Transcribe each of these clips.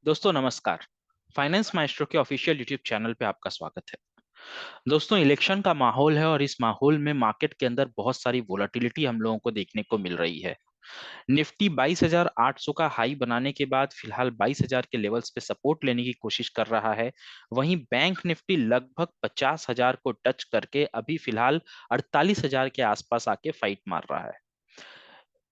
दोस्तों नमस्कार। Finance maestro के ऑफिशियल यूट्यूब चैनल पे आपका स्वागत है। दोस्तों इलेक्शन का माहौल है और इस माहौल में मार्केट के अंदर बहुत सारी वोलेटिलिटी हम लोगों को देखने को मिल रही है। निफ्टी 22,800 का हाई बनाने के बाद फिलहाल 22,000 के लेवल्स पे सपोर्ट लेने की कोशिश कर रहा है। वहीं बैंक निफ्टी लगभग 50,000 को टच करके अभी फिलहाल 48,000 के आसपास आके फाइट मार रहा है।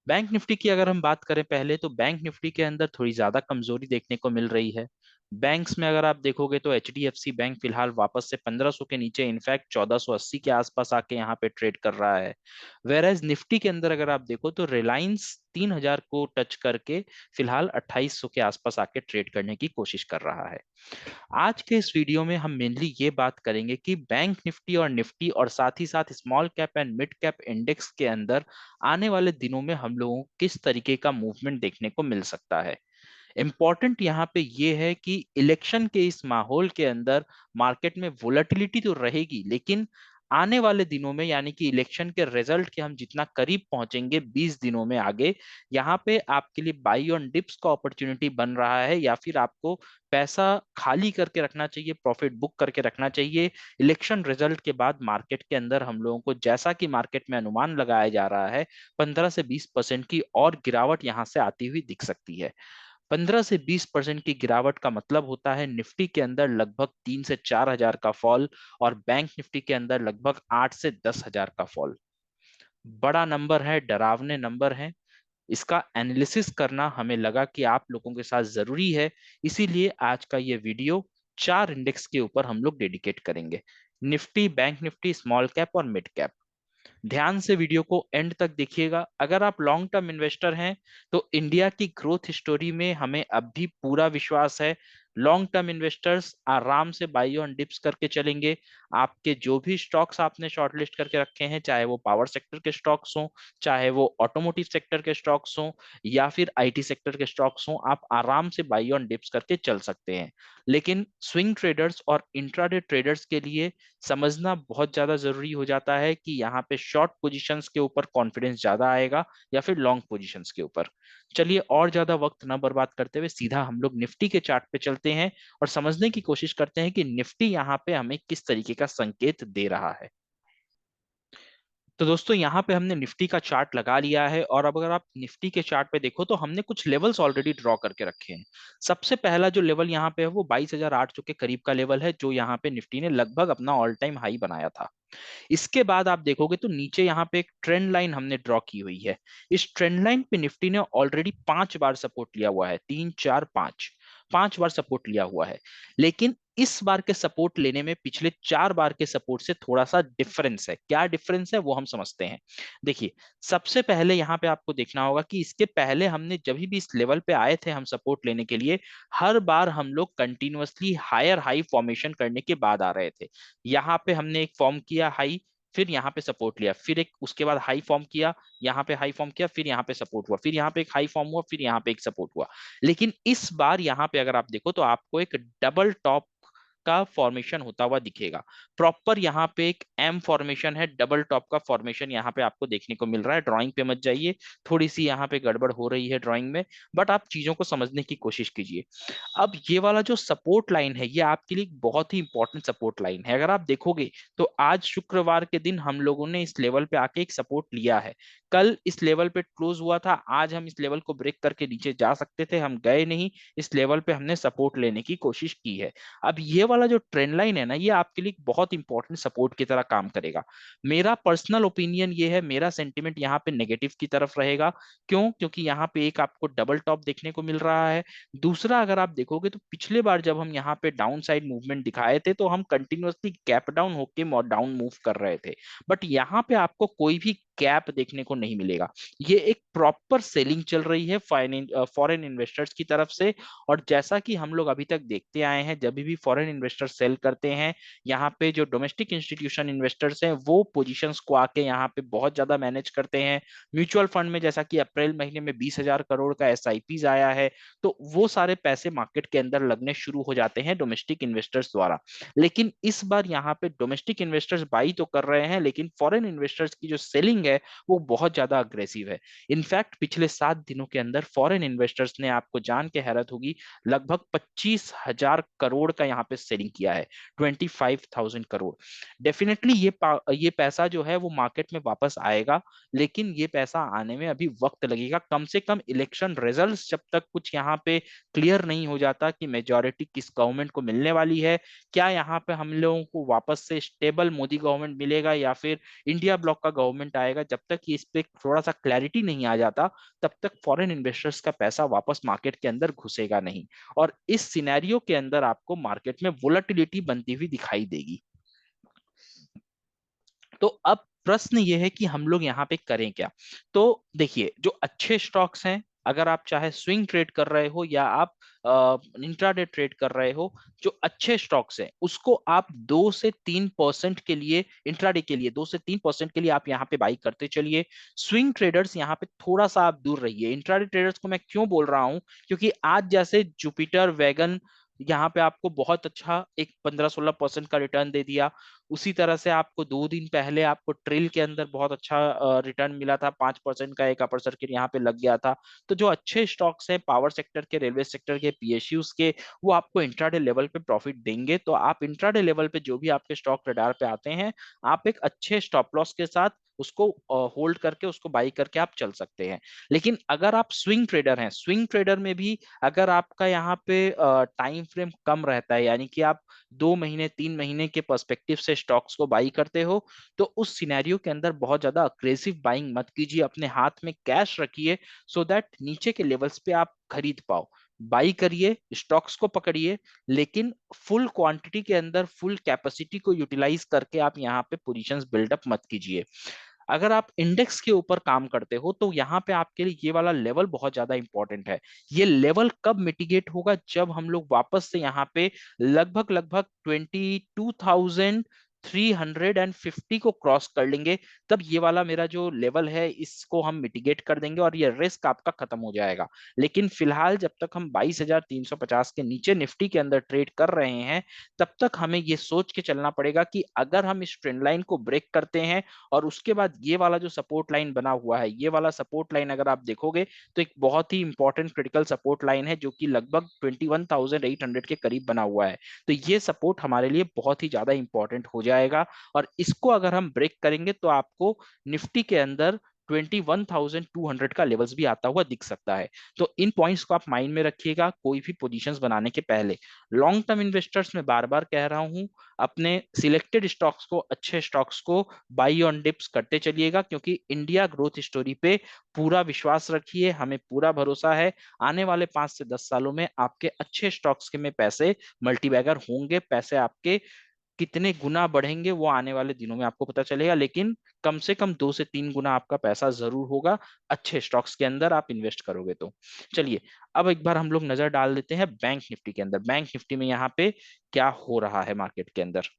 बैंक निफ्टी की अगर हम बात करें पहले तो बैंक निफ्टी के अंदर थोड़ी ज्यादा कमजोरी देखने को मिल रही है। बैंक्स में अगर आप देखोगे तो एचडीएफसी बैंक फिलहाल वापस से 1500 के नीचे इनफैक्ट 1480 के आसपास आके यहाँ पे ट्रेड कर रहा है। वेयर निफ्टी के अंदर अगर आप देखो तो रिलायंस 3000 को टच करके फिलहाल 2800 के आसपास आके ट्रेड करने की कोशिश कर रहा है। आज के इस वीडियो में हम मेनली ये बात करेंगे कि बैंक निफ्टी और साथ ही साथ small cap and mid cap index के अंदर आने वाले दिनों में हम लोगों को किस तरीके का मूवमेंट देखने को मिल सकता है। इंपॉर्टेंट यहाँ पे ये है कि इलेक्शन के इस माहौल के अंदर मार्केट में वोलेटिलिटी तो रहेगी, लेकिन आने वाले दिनों में यानी कि इलेक्शन के रिजल्ट के हम जितना करीब पहुंचेंगे 20 दिनों में आगे, यहाँ पे आपके लिए बाई ऑन डिप्स का अपॉर्चुनिटी बन रहा है या फिर आपको पैसा खाली करके रखना चाहिए, प्रॉफिट बुक करके रखना चाहिए। इलेक्शन रिजल्ट के बाद मार्केट के अंदर हम लोगों को जैसा कि मार्केट में अनुमान लगाया जा रहा है 15 से 20% की और गिरावट यहाँ से आती हुई दिख सकती है। 15 से 20% की गिरावट का मतलब होता है निफ्टी के अंदर लगभग 3 से 4 हजार का फॉल और बैंक निफ्टी के अंदर लगभग 8 से 10 हजार का फॉल। बड़ा नंबर है, डरावने नंबर है। इसका एनालिसिस करना हमें लगा कि आप लोगों के साथ जरूरी है, इसीलिए आज का ये वीडियो 4 इंडेक्स के ऊपर हम लोग डेडिकेट करेंगे। Nifty, bank Nifty, small cap और मिड कैप। ध्यान से वीडियो को एंड तक देखिएगा। अगर आप लॉन्ग टर्म इन्वेस्टर हैं तो इंडिया की ग्रोथ स्टोरी में हमें अब भी पूरा विश्वास है। लॉन्ग टर्म इन्वेस्टर्स आराम से बाई ऑन डिप्स करके चलेंगे। आपके जो भी स्टॉक्स आपने शॉर्टलिस्ट करके रखे हैं, चाहे वो पावर सेक्टर के स्टॉक्स हों, चाहे वो ऑटोमोटिव सेक्टर के स्टॉक्स हों या फिर आईटी सेक्टर के स्टॉक्स हों, आप आराम से बाई ऑन डिप्स करके चल सकते हैं। लेकिन स्विंग ट्रेडर्स और इंट्राडे ट्रेडर्स के लिए समझना बहुत ज्यादा जरूरी हो जाता है कि यहाँ पे शॉर्ट पोजीशंस के ऊपर कॉन्फिडेंस ज्यादा आएगा या फिर लॉन्ग पोजीशंस के ऊपर। चलिए और ज्यादा वक्त ना बर्बाद करते हुए सीधा हम लोग निफ्टी के चार्ट पे चलते हैं और समझने की कोशिश करते हैं कि निफ्टी यहाँ पे हमें किस तरीके का संकेत दे रहा है। तो दोस्तों यहाँ पे हमने निफ्टी का चार्ट लगा लिया है और अब अगर आप निफ्टी के चार्ट पे देखो तो हमने कुछ लेवल्स ऑलरेडी ड्रॉ करके रखे हैं। सबसे पहला जो लेवल यहाँ पे है वो 22,800 के करीब का लेवल है, जो यहाँ पे निफ्टी ने लगभग अपना ऑल टाइम हाई बनाया था। इसके बाद आप देखोगे तो नीचे यहाँ पे एक ट्रेंड लाइन हमने ड्रॉ की हुई है। इस ट्रेंड लाइन पे निफ्टी ने ऑलरेडी 5 बार सपोर्ट लिया हुआ है, 3 4 5, 5 बार सपोर्ट लिया हुआ है। लेकिन इस बार के सपोर्ट लेने में पिछले 4 बार के सपोर्ट से थोड़ा सा डिफरेंस है। क्या डिफरेंस है वो हम समझते हैं। देखिए, सबसे पहले यहाँ पे आपको देखना होगा कि इसके पहले हमने जब भी इस लेवल पे आए थे हम सपोर्ट लेने के लिए, हर बार हम लोग कंटिन्यूअसली हायर हाई फॉर्मेशन करने के बाद आ रहे थे। यहाँ पे हमने एक फॉर्म किया हाई, फिर यहाँ पे सपोर्ट लिया, फिर एक उसके बाद हाई फॉर्म किया, यहाँ पे हाई फॉर्म किया, फिर यहाँ पे सपोर्ट हुआ, फिर यहाँ पे एक हाई फॉर्म हुआ, फिर यहाँ पे एक सपोर्ट हुआ। लेकिन इस बार यहाँ पे अगर आप देखो तो आपको एक डबल टॉप का फॉर्मेशन होता हुआ दिखेगा। प्रॉपर यहाँ पे एक एम फॉर्मेशन है, डबल टॉप का फॉर्मेशन यहाँ पे आपको देखने को मिल रहा है। ड्राइंग पे मत जाइए, थोड़ी सी यहाँ पे गड़बड़ हो रही है ड्राइंग में, बट आप चीजों को समझने की कोशिश कीजिए। अब ये वाला जो सपोर्ट लाइन है ये आपके लिए एक बहुत ही इंपॉर्टेंट सपोर्ट लाइन है। अगर आप देखोगे तो आज शुक्रवार के दिन हम लोगों ने इस लेवल पे आके एक सपोर्ट लिया है। कल इस लेवल पे क्लोज हुआ था, आज हम इस लेवल को ब्रेक करके नीचे जा सकते थे, हम गए नहीं। इस लेवल पे हमने सपोर्ट लेने की कोशिश की है। अब ये वाला जो ट्रेंड लाइन है ना, ये आपके लिए एक बहुत इंपॉर्टेंट सपोर्ट की तरह काम करेगा। मेरा पर्सनल ओपिनियन ये है, मेरा सेंटिमेंट यहाँ पे नेगेटिव की तरफ रहेगा। क्यों? क्योंकि यहाँ पे एक आपको डबल टॉप देखने को मिल रहा है। दूसरा, अगर आप देखोगे तो पिछले बार जब हम यहाँ पे डाउन साइड मूवमेंट दिखाए थे तो हम कंटिन्यूअसली गैप डाउन होके डाउन मूव कर रहे थे। बट यहाँ पे आपको कोई भी गैप देखने को नहीं मिलेगा। ये एक प्रॉपर सेलिंग चल रही है फॉरेन इन्वेस्टर्स की तरफ से। और जैसा कि हम लोग अभी तक देखते आए हैं, जब भी फॉरेन इन्वेस्टर सेल करते हैं, यहाँ पे जो डोमेस्टिक इंस्टीट्यूशन इन्वेस्टर्स हैं वो पोजीशंस को आके यहाँ पे बहुत ज्यादा मैनेज करते हैं। म्यूचुअल फंड में जैसा कि अप्रैल महीने में 20,000 करोड़ का एसआईपीज आया है, तो वो सारे पैसे मार्केट के अंदर लगने शुरू हो जाते हैं डोमेस्टिक इन्वेस्टर्स द्वारा। लेकिन इस बार यहाँ पे डोमेस्टिक इन्वेस्टर्स बाई तो कर रहे हैं, लेकिन फॉरेन इन्वेस्टर्स की जो सेलिंग सेलिंग है वो बहुत ज्यादा अग्रेसिव है। इनफैक्ट पिछले 7 दिनों के अंदर फॉरेन इन्वेस्टर्स ने, आपको जान के हैरत होगी, लगभग 25,000 करोड़ का यहाँ पे सेलिंग किया है, 25,000 करोड़। डेफिनेटली ये पैसा जो है वो मार्केट में वापस आएगा, लेकिन ये पैसा आने में अभी वक्त लगेगा। कम से कम इलेक्शन रिजल्ट्स जब तक कुछ यहाँ पे क्लियर नहीं हो जाता कि मेजॉरिटी किस गवर्नमेंट को मिलने वाली है, क्या यहाँ पे हम लोगों को वापस से स्टेबल मोदी गवर्नमेंट मिलेगा या फिर इंडिया ब्लॉक का गवर्नमेंट आएगा, जब तक इस पे थोड़ा सा क्लैरिटी नहीं आ जाता तब तक फॉरेन इन्वेस्टर्स का पैसा वापस मार्केट के अंदर घुसेगा नहीं। और इस सिनेरियो के अंदर आपको मार्केट में वोलेटिलिटी बनती हुई दिखाई देगी। तो अब प्रश्न ये है कि हम लोग यहाँ पे करें क्या। तो देखिए, जो अच्छे स्टॉक्स हैं, अगर आप चाहे स्विंग ट्रेड कर रहे हो या आप इंट्राडे ट्रेड कर रहे हो, जो अच्छे स्टॉक्स हैं उसको आप 2 से 3% के लिए, इंट्राडे के लिए 2 से 3% के लिए आप यहाँ पे बाई करते चलिए। स्विंग ट्रेडर्स यहाँ पे थोड़ा सा आप दूर रहिए। इंट्राडे ट्रेडर्स को मैं क्यों बोल रहा हूँ, क्योंकि आज जैसे जुपिटर वैगन यहाँ पे आपको बहुत अच्छा एक 15-16% का रिटर्न दे दिया, उसी तरह से आपको 2 दिन पहले आपको ट्रेल के अंदर बहुत अच्छा रिटर्न मिला था, 5% का एक अपर सर्किट यहाँ पे लग गया था। तो जो अच्छे स्टॉक्स हैं पावर सेक्टर के, रेलवे सेक्टर के, पीएसयूज के, वो आपको इंट्राडे लेवल पे प्रॉफिट देंगे। तो आप इंट्राडे लेवल पे जो भी आपके स्टॉक रडार पे आते हैं, आप एक अच्छे स्टॉप लॉस के साथ उसको होल्ड करके, उसको बाई करके आप चल सकते हैं। लेकिन अगर आप स्विंग ट्रेडर हैं, स्विंग ट्रेडर में भी अगर आपका यहाँ पे टाइम फ्रेम कम रहता है, यानी कि आप 2 महीने 3 महीने के पर्सपेक्टिव से स्टॉक्स को बाई करते हो, तो उस सिनेरियो के अंदर बहुत ज्यादा अग्रेसिव बाइंग मत कीजिए। अपने हाथ में कैश रखिए सो दैट नीचे के लेवल्स पे आप खरीद पाओ। बाई करिए, स्टॉक्स को पकड़िए, लेकिन फुल क्वांटिटी के अंदर फुल कैपेसिटी को यूटिलाइज करके आप यहाँ पे पोजीशंस बिल्डअप मत कीजिए। अगर आप इंडेक्स के ऊपर काम करते हो तो यहाँ पे आपके लिए ये वाला लेवल बहुत ज्यादा इंपॉर्टेंट है। ये लेवल कब मिटिगेट होगा, जब हम लोग वापस से यहाँ पे लगभग लगभग 22,350 को क्रॉस कर लेंगे, तब ये वाला मेरा जो लेवल है इसको हम मिटिगेट कर देंगे और ये रिस्क आपका खत्म हो जाएगा। लेकिन फिलहाल जब तक हम 22,350 के नीचे निफ्टी के अंदर ट्रेड कर रहे हैं, तब तक हमें ये सोच के चलना पड़ेगा कि अगर हम इस ट्रेंड लाइन को ब्रेक करते हैं और उसके बाद ये वाला जो सपोर्ट लाइन बना हुआ है, ये वाला सपोर्ट लाइन अगर आप देखोगे तो एक बहुत ही इंपॉर्टेंट क्रिटिकल सपोर्ट लाइन है, जो कि लगभग 21,800 के करीब बना हुआ है। तो ये सपोर्ट हमारे लिए बहुत ही ज्यादा इंपॉर्टेंट हो जाएगा, और इसको अगर हम ब्रेक करेंगे तो आपको निफ्टी के अंदर 21,200 का लेवल्स भी आता हुआ दिख सकता है। तो इन पॉइंट्स को आप माइंड में रखिएगा कोई भी पोजीशंस बनाने के पहले। लॉन्ग टर्म इन्वेस्टर्स में बार बार कह रहा हूं, अपने सिलेक्टेड स्टॉक्स को, अच्छे स्टॉक्स को बाई ऑन डिप्स करते चलिएगा, क्योंकि इंडिया ग्रोथ स्टोरी पे पूरा विश्वास रखिए, हमें पूरा भरोसा है आने वाले 5 से 10 सालों में आपके अच्छे स्टॉक्स के में पैसे मल्टीबैगर होंगे। पैसे आपके कितने गुना बढ़ेंगे वो आने वाले दिनों में आपको पता चलेगा, लेकिन कम से कम 2 से 3 गुना आपका पैसा जरूर होगा अच्छे स्टॉक्स के अंदर आप इन्वेस्ट करोगे तो। चलिए, अब एक बार हम लोग नजर डाल देते हैं बैंक निफ्टी के अंदर। बैंक निफ्टी में यहाँ पे क्या हो रहा है मार्केट के अंदर।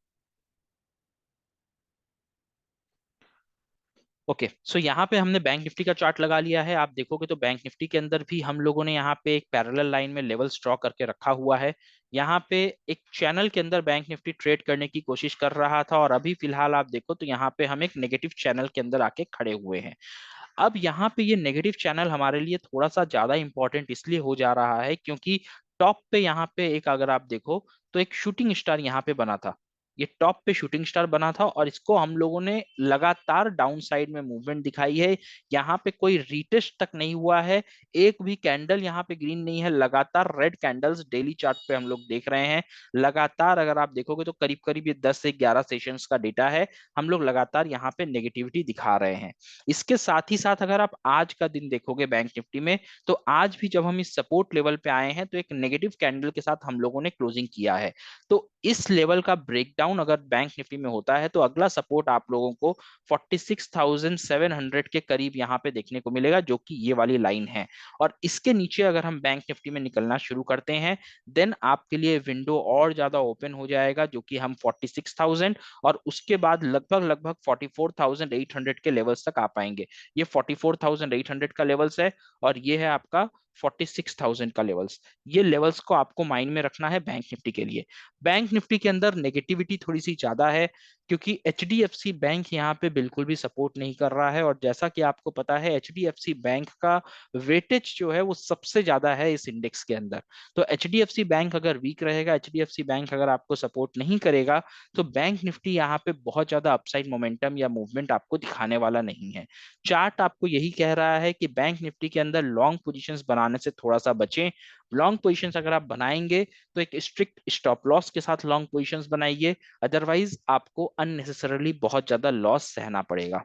ओके, सो यहाँ पे हमने बैंक निफ्टी का चार्ट लगा लिया है। आप देखोगे तो बैंक निफ्टी के अंदर भी हम लोगों ने यहाँ पे एक पैरेलल लाइन में लेवल ड्रॉ करके रखा हुआ है। यहाँ पे एक चैनल के अंदर बैंक निफ्टी ट्रेड करने की कोशिश कर रहा था, और अभी फिलहाल आप देखो तो यहाँ पे हम एक नेगेटिव चैनल के अंदर आके खड़े हुए हैं। अब यहाँ पे ये नेगेटिव चैनल हमारे लिए थोड़ा सा ज्यादा इंपॉर्टेंट इसलिए हो जा रहा है क्योंकि टॉप पे यहाँ पे एक, अगर आप देखो तो एक शूटिंग स्टार यहाँ पे बना था। ये टॉप पे शूटिंग स्टार बना था और इसको हम लोगों ने लगातार डाउन साइड में मूवमेंट दिखाई है। यहाँ पे कोई रीटेस्ट तक नहीं हुआ है, एक भी कैंडल यहाँ पे ग्रीन नहीं है, लगातार रेड कैंडल्स डेली चार्ट पे हम लोग देख रहे हैं। लगातार अगर आप देखोगे तो करीब करीब ये 10 से 11 सेशंस का डेटा है, हम लोग लगातार यहाँ पे नेगेटिविटी दिखा रहे हैं। इसके साथ ही साथ अगर आप आज का दिन देखोगे बैंक निफ्टी में, तो आज भी जब हम इस सपोर्ट लेवल पे आए हैं तो एक नेगेटिव कैंडल के साथ हम लोगों ने क्लोजिंग किया है। तो इस लेवल का ब्रेकडाउन अगर बैंक निफ्टी में होता है तो अगला सपोर्ट आप लोगों को 46,700 के करीब यहाँ पे देखने को मिलेगा, जो कि ये वाली लाइन है। और इसके नीचे अगर हम बैंक निफ्टी में निकलना शुरू करते हैं, देन आपके लिए विंडो और ज्यादा ओपन हो जाएगा, जो कि हम 46,000 और उसके बाद लगभग लगभग 44,800 के लेवल्स तक आ पाएंगे। ये 44,800 का लेवल्स है, और ये है आपका 46,000 का लेवल्स। ये लेवल्स को आपको माइंड में रखना है बैंक निफ्टी के लिए। बैंक निफ्टी के अंदर नेगेटिविटी थोड़ी सी ज्यादा है, क्योंकि HDFC बैंक यहाँ पे बिल्कुल भी सपोर्ट नहीं कर रहा है, और जैसा कि आपको पता है HDFC बैंक का वेटेज जो है वो सबसे ज्यादा है इस इंडेक्स के अंदर। तो HDFC बैंक अगर वीक रहेगा, HDFC बैंक अगर आपको सपोर्ट नहीं करेगा, तो बैंक निफ्टी यहाँ पे बहुत ज्यादा अपसाइड मोमेंटम या मूवमेंट आपको दिखाने वाला नहीं है। चार्ट आपको यही कह रहा है कि बैंक निफ्टी के अंदर लॉन्ग पोजीशंस बनाने से थोड़ा सा बचें। लॉन्ग पोजीशंस अगर आप बनाएंगे तो एक स्ट्रिक्ट स्टॉप लॉस के साथ लॉन्ग पोजीशंस बनाइए, अदरवाइज आपको अननेसेसरली बहुत ज्यादा लॉस सहना पड़ेगा।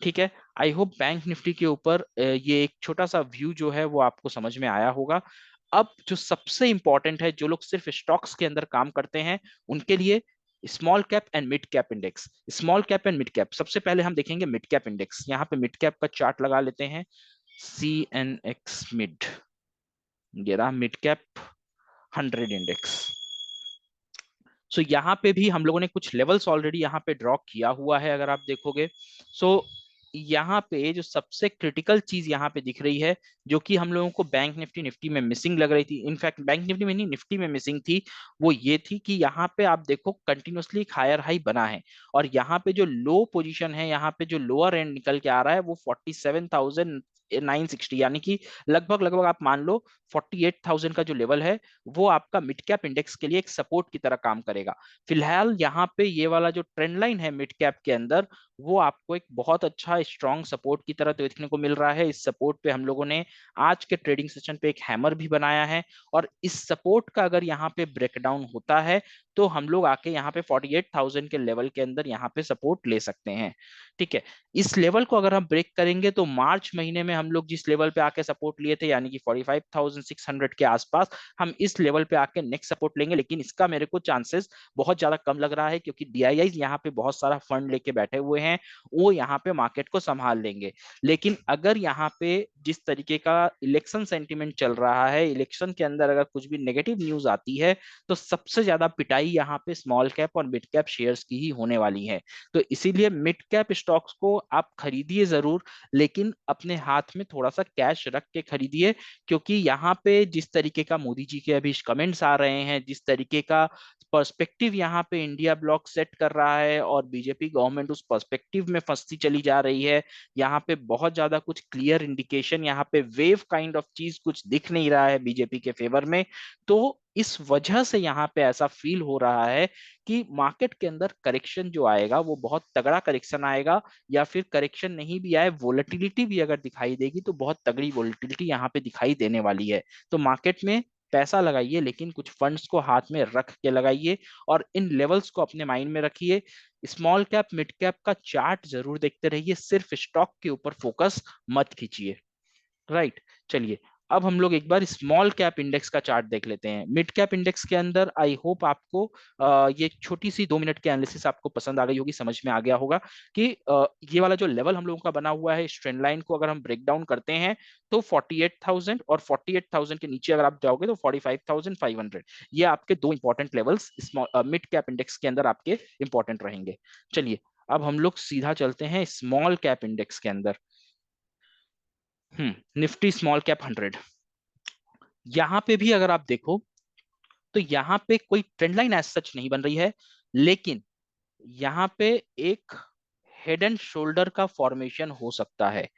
ठीक है। आई होप बैंक निफ्टी के ऊपर ये एक छोटा सा व्यू जो है वो आपको समझ में आया होगा। अब जो सबसे इंपॉर्टेंट है, जो लोग सिर्फ स्टॉक्स के अंदर काम करते हैं उनके लिए, small cap and mid cap index. Small cap and mid cap, सबसे पहले हम देखेंगे मिड कैप इंडेक्स। यहाँ पे मिड कैप का चार्ट लगा लेते हैं, CNX मिड, ये रहा मिड कैप 100 इंडेक्स। सो यहाँ पे भी हम लोगों ने कुछ लेवल्स ऑलरेडी यहाँ पे ड्रॉ किया हुआ है, अगर आप देखोगे। सो यहाँ पे जो सबसे क्रिटिकल चीज यहाँ पे दिख रही है, जो कि हम लोगों को बैंक निफ्टी निफ्टी में मिसिंग लग रही थी, इनफैक्ट बैंक निफ्टी में नहीं निफ्टी में मिसिंग थी, वो ये थी कि यहाँ पे आप देखो कंटिन्यूअसली एक हायर हाई बना है, और यहाँ पे जो लो पोजीशन है, यहाँ पे जो लोअर एंड निकल के आ रहा है वो 47,960, यानी कि लगभग लगभग आप मान लो 48,000 का जो लेवल है वो आपका मिड कैप इंडेक्स के लिए एक सपोर्ट की तरह काम करेगा। फिलहाल यहाँ पे ये वाला जो ट्रेंड लाइन है मिड कैप के अंदर, वो आपको एक बहुत अच्छा स्ट्रॉन्ग सपोर्ट की तरह तो देखने को मिल रहा है। इस सपोर्ट पे हम लोगों ने आज के ट्रेडिंग सेशन पे एक हैमर भी बनाया है, और इस सपोर्ट का अगर यहाँ पे ब्रेकडाउन होता है तो हम लोग आके यहाँ पे 48,000 के लेवल के अंदर यहाँ पे सपोर्ट ले सकते हैं। ठीक है। इस लेवल को अगर हम ब्रेक करेंगे तो मार्च महीने में हम लोग जिस लेवल पे आके सपोर्ट लिए थे, यानी कि 45,600 के आसपास, हम इस लेवल पे आके नेक्स्ट सपोर्ट लेंगे। लेकिन इसका मेरे को चांसेस बहुत ज्यादा कम लग रहा है, क्योंकि DII यहाँ पे बहुत सारा फंड लेके बैठे हुए हैं, वो यहाँ पे मार्केट को संभाल लेंगे। लेकिन अगर यहाँ पे जिस तरीके का इलेक्शन सेंटिमेंट चल रहा है, इलेक्शन के अंदर अगर कुछ भी नेगेटिव न्यूज आती है, तो सबसे ज्यादा पिटाई यहाँ पे स्मॉल कैप और मिड कैप शेयर्स की ही होने वाली है। तो इसीलिए मिड कैप स्टॉक्स को आप खरीदिए जरूर, लेकिन अपने हाथ में थोड़ा सा कैश रख के खरीदिए, क्योंकि यहाँ पे जिस तरीके का मोदी जी के अभी कमेंट्स आ रहे हैं, जिस तरीके का पर्सपेक्टिव यहाँ पे इंडिया ब्लॉक सेट कर रहा है, और बीजेपी गवर्नमेंट उस पर्सपेक्टिव में फंसती चली जा रही है, यहाँ पे बहुत ज्यादा कुछ क्लियर इंडिकेशन, यहाँ पे वेव काइंड ऑफ चीज कुछ दिख नहीं रहा है बीजेपी के फेवर में। तो इस वजह से यहाँ पे ऐसा फील हो रहा है कि मार्केट के अंदर करेक्शन जो आएगा वो बहुत तगड़ा करेक्शन आएगा, या फिर करेक्शन नहीं भी आए, वोलेटिलिटी भी अगर दिखाई देगी तो बहुत तगड़ी वोलेटिलिटी यहाँ पे दिखाई देने वाली है। तो मार्केट में पैसा लगाइए, लेकिन कुछ फंड्स को हाथ में रख के लगाइए, और इन लेवल्स को अपने माइंड में रखिए। स्मॉल कैप मिड कैप का चार्ट जरूर देखते रहिए, सिर्फ स्टॉक के ऊपर फोकस मत खींचिए। राइट। चलिए, अब हम लोग एक बार स्मॉल कैप इंडेक्स का चार्ट देख लेते हैं। मिड कैप इंडेक्स के अंदर आई होप आपको ये छोटी सी 2 मिनट की एनालिसिस आपको पसंद आ गई होगी, समझ में आ गया होगा कि ये वाला जो लेवल हम लोगों का बना हुआ है, इस ट्रेंड लाइन को अगर हम ब्रेक डाउन करते हैं तो 48,000, और 48,000 के नीचे अगर आप जाओगे तो 45,500, ये आपके दो important levels mid cap index के अंदर आपके इंपॉर्टेंट रहेंगे। चलिए, अब हम लोग सीधा चलते हैं स्मॉल कैप इंडेक्स के अंदर। निफ्टी स्मॉल कैप 100, यहां पे भी अगर आप देखो तो यहां पे कोई ट्रेंड लाइन एज सच नहीं बन रही है, लेकिन यहां पे एक हेड एंड शोल्डर का फॉर्मेशन हो सकता है।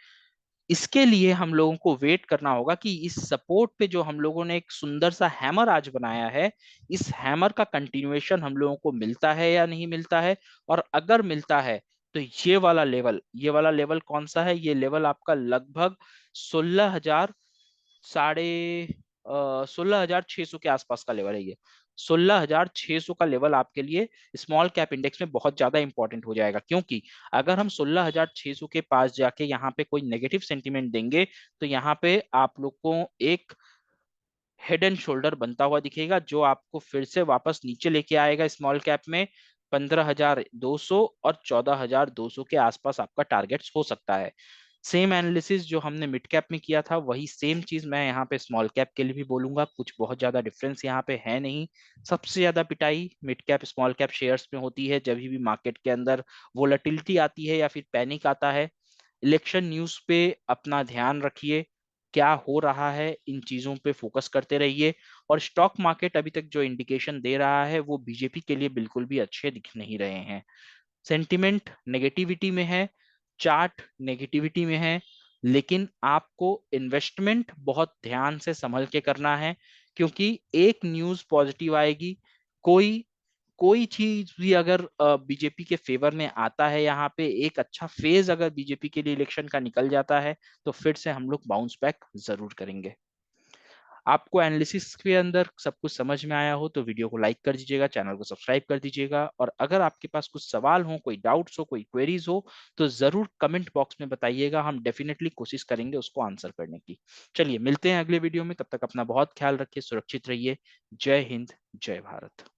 इसके लिए हम लोगों को वेट करना होगा कि इस सपोर्ट पे जो हम लोगों ने एक सुंदर सा हैमर आज बनाया है, इस हैमर का कंटिन्यूएशन हम लोगों को मिलता है या नहीं मिलता है। और अगर मिलता है तो ये वाला लेवल कौन सा है? ये लेवल आपका लगभग 16,000, साढ़े 16,600 के आसपास का लेवल है। ये 16,600 का लेवल आपके लिए स्मॉल कैप इंडेक्स में बहुत ज्यादा इंपॉर्टेंट हो जाएगा, क्योंकि अगर हम 16,600 के पास जाके यहाँ पे कोई नेगेटिव सेंटीमेंट देंगे, तो यहाँ पे आप लोग को एक हेड एंड शोल्डर बनता हुआ दिखेगा, जो आपको फिर से वापस नीचे लेके आएगा स्मॉल कैप में। 15,200 और 14,200 के आसपास आपका टारगेट्स हो सकता है। सेम एनालिसिस जो हमने मिड कैप में किया था, वही सेम चीज मैं यहाँ पे स्मॉल कैप के लिए भी बोलूंगा। कुछ बहुत ज्यादा डिफरेंस यहाँ पे है नहीं। सबसे ज्यादा पिटाई mid cap small cap shares में होती है जब भी मार्केट के अंदर वोलेटिलिटी आती है या फिर पैनिक आता है। इलेक्शन न्यूज पे अपना ध्यान रखिए, क्या हो रहा है इन चीजों पे फोकस करते रहिए। और स्टॉक मार्केट अभी तक जो इंडिकेशन दे रहा है वो बीजेपी के लिए बिल्कुल भी अच्छे दिख नहीं रहे हैं। सेंटिमेंट नेगेटिविटी में है, चार्ट नेगेटिविटी में है, लेकिन आपको इन्वेस्टमेंट बहुत ध्यान से संभल के करना है, क्योंकि एक न्यूज पॉजिटिव आएगी, कोई कोई चीज भी अगर बीजेपी के फेवर में आता है, यहाँ पे एक अच्छा फेज अगर बीजेपी के लिए इलेक्शन का निकल जाता है, तो फिर से हम लोग बाउंस बैक जरूर करेंगे। आपको एनालिसिस के अंदर सब कुछ समझ में आया हो तो वीडियो को लाइक कर दीजिएगा, चैनल को सब्सक्राइब कर दीजिएगा, और अगर आपके पास कुछ सवाल हो, कोई डाउट्स हो, कोई क्वेरीज हो, तो जरूर कमेंट बॉक्स में बताइएगा, हम डेफिनेटली कोशिश करेंगे उसको आंसर करने की। चलिए मिलते हैं अगले वीडियो में, तब तक अपना बहुत ख्याल रखिए, सुरक्षित रहिए। जय हिंद, जय भारत।